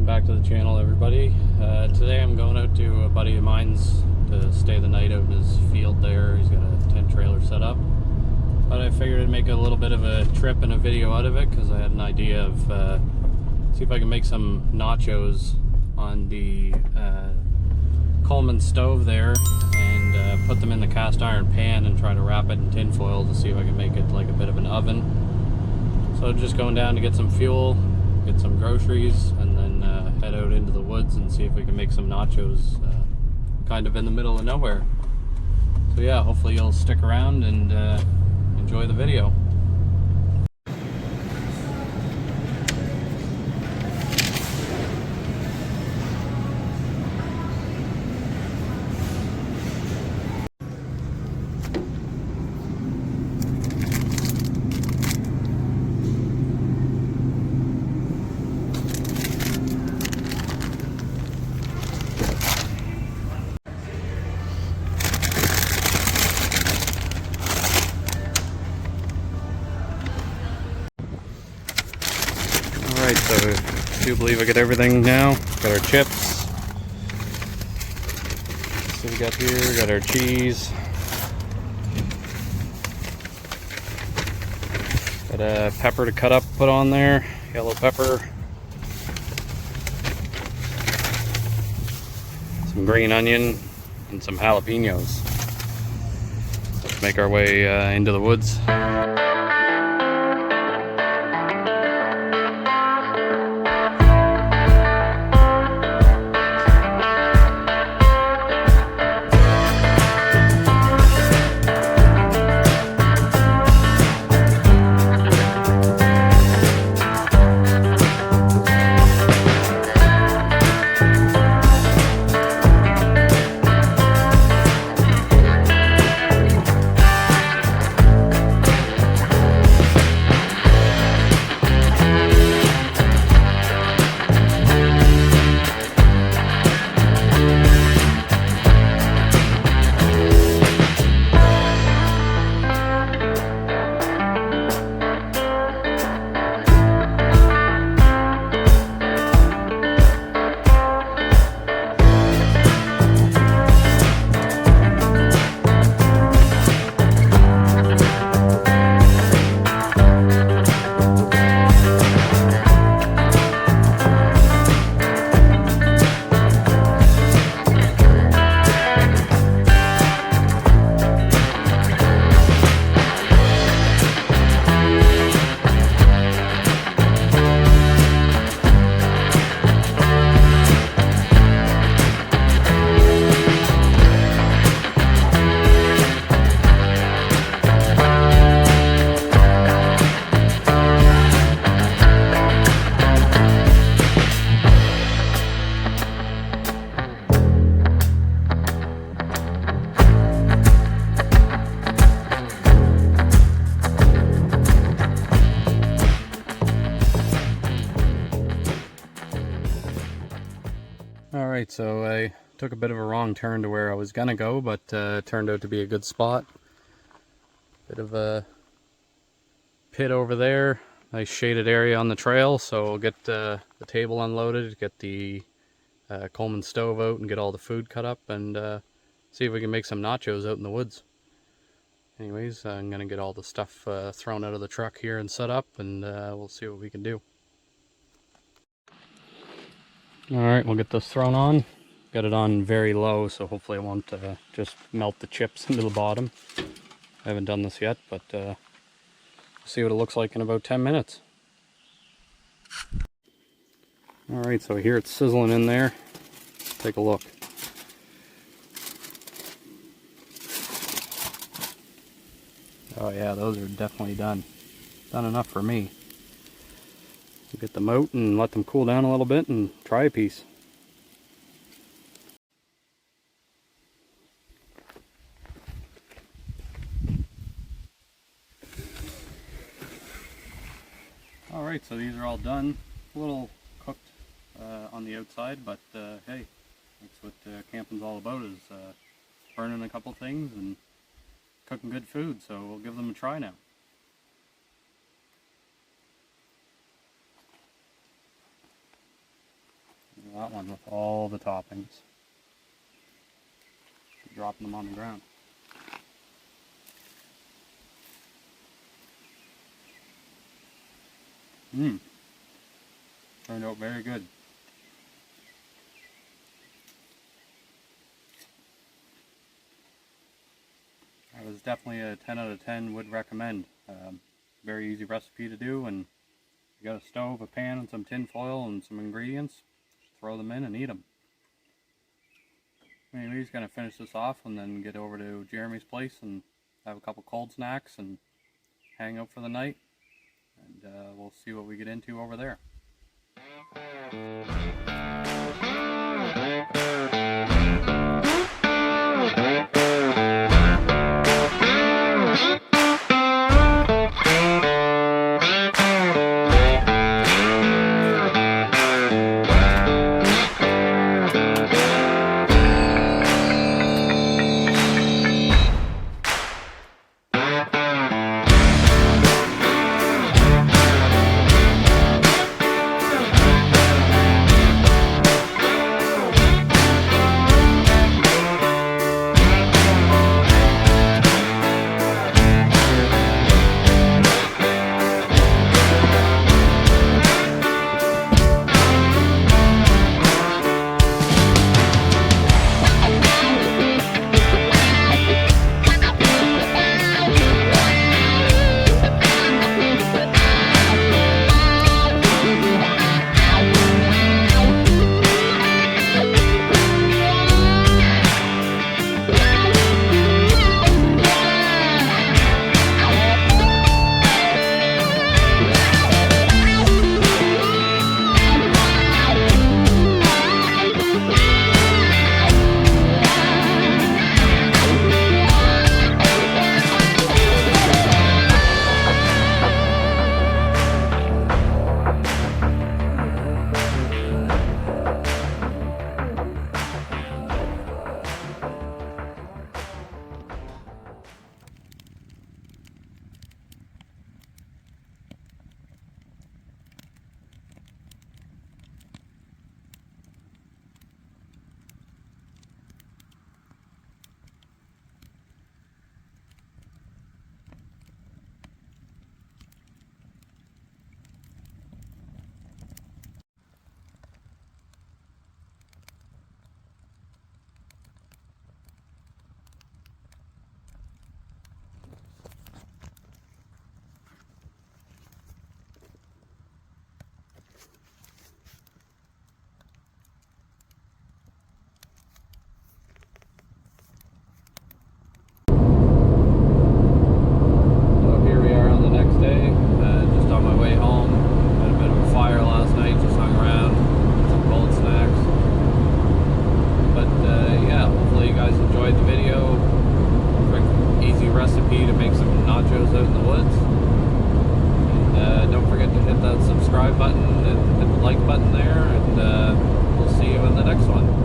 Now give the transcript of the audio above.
welcome back to the channel, everybody. Today I'm going out to a buddy of mine's to stay the night out in his field there. He's got a tent trailer set up, but I figured I'd make a little bit of a trip and a video out of it because I had an idea of see if I can make some nachos on the colman stove there and put them in the cast iron pan and try to wrap it in tin foil to see if I can make it like a bit of an oven. So just going down to get some fuel, get some groceries, and then head out into the woods and see if we can make some nachos kind of in the middle of nowhere. So yeah, hopefully you'll stick around and enjoy the video. Alright, so I do believe I got everything now. Got our chips. Let's see what we got here. Got our cheese. Got a pepper to cut up, put on there. Yellow pepper. Some green onion and some jalapenos. Let's make our way into the woods. Alright, so I took a bit of a wrong turn to where I was gonna go, but it turned out to be a good spot. Bit of a pit over there, nice shaded area on the trail, so we'll get the table unloaded, get the colman stove out and get all the food cut up and see if we can make some nachos out in the woods. Anyways, I'm gonna get all the stuff thrown out of the truck here and set up, and we'll see what we can do. Alright, we'll get this thrown on. Got it on very low, so hopefully it won't just melt the chips into the bottom. I haven't done this yet, but we'll see what it looks like in about 10 minutes. Alright, so here it's sizzling in there. Take a look. Oh yeah, those are definitely done. Done enough for me. Get them out and let them cool down a little bit and try a piece. Alright, so these are all done. A little cooked on the outside, but hey, that's what camping's all about, is burning a couple things and cooking good food, so we'll give them a try now. That one with all the toppings. Dropping them on the ground. Turned out very good. That was definitely a 10 out of 10, would recommend. Very easy recipe to do, and you got a stove, a pan, and some tin foil and some ingredients. Just throw them in and eat them. Anyway, he's going to finish this off and then get over to Jeremy's place and have a couple cold snacks and hang out for the night. And we'll see what we get into over there. Recipe to make some nachos out in the woods. And don't forget to hit that subscribe button and hit the like button there, and we'll see you in the next one.